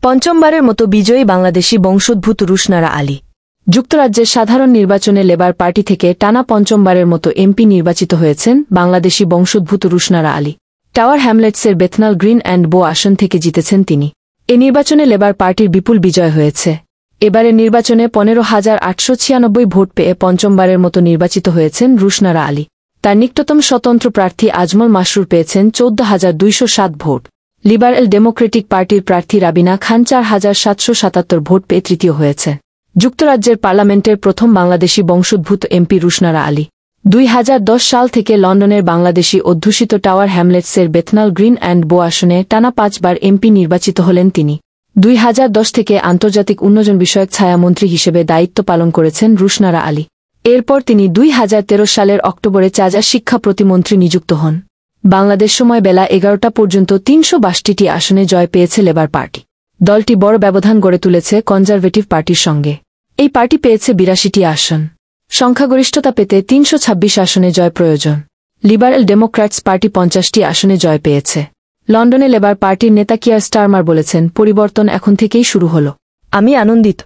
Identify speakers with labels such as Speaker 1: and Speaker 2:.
Speaker 1: পঞ্চমবারের মতো বিজয়ী বাংলাদেশি বংশোদ্ভূত রুশনারা আলী। যুক্তরাজ্যের সাধারণ নির্বাচনে লেবার পার্টি থেকে টানা পঞ্চমবারের মতো এমপি নির্বাচিত হয়েছেন বাংলাদেশি বংশোদ্ভূত রুশনারা আলী। টাওয়ার হ্যামলেটসের বেথনাল গ্রিন অ্যান্ড বো আসন থেকে জিতেছেন তিনি। এ নির্বাচনে লেবার পার্টির বিপুল বিজয় হয়েছে। এবারের নির্বাচনে 15,896 ভোট পেয়ে পঞ্চমবারের মতো নির্বাচিত হয়েছেন রুশনারা আলী। তার নিকটতম স্বতন্ত্র প্রার্থী আজমল মাসরুর পেয়েছেন 14,207 ভোট। লিবারেল ডেমোক্রেটিক পার্টির প্রার্থী রাবিনা খান 4,777 ভোট পেয়ে তৃতীয় হয়েছে। যুক্তরাজ্যের পার্লামেন্টের প্রথম বাংলাদেশি বংশোদ্ভূত এমপি রুশনারা আলী। 2010 সাল থেকে লন্ডনের বাংলাদেশি অধ্যুষিত টাওয়ার হ্যামলেটসের বেথনাল গ্রিন অ্যান্ড বো আসনে টানা 5 বার এমপি নির্বাচিত হলেন তিনি। 2010 থেকে আন্তর্জাতিক উন্নয়ন বিষয়ক ছায়ামন্ত্রী হিসেবে দায়িত্ব পালন করেছেন রুশনারা আলী। এরপর তিনি 2013 সালের অক্টোবরে চাজা শিক্ষা প্রতিমন্ত্রী নিযুক্ত হন। বাংলাদেশ সময় বেলা 11টা পর্যন্ত 362টি আসনে জয় পেয়েছে লেবার পার্টি। দলটি বড় ব্যবধান গড়ে তুলেছে কনজারভেটিভ পার্টির সঙ্গে। এই পার্টি পেয়েছে 82টি আসন। সংখ্যাগরিষ্ঠতা পেতে 326 আসনে জয় প্রয়োজন। লিবারেল ডেমোক্র্যাটস পার্টি 50টি আসনে জয় পেয়েছে। লন্ডনে লেবার পার্টির নেতা কিয়ার স্টারমার বলেছেন, পরিবর্তন এখন থেকেই শুরু হল। আমি আনন্দিত।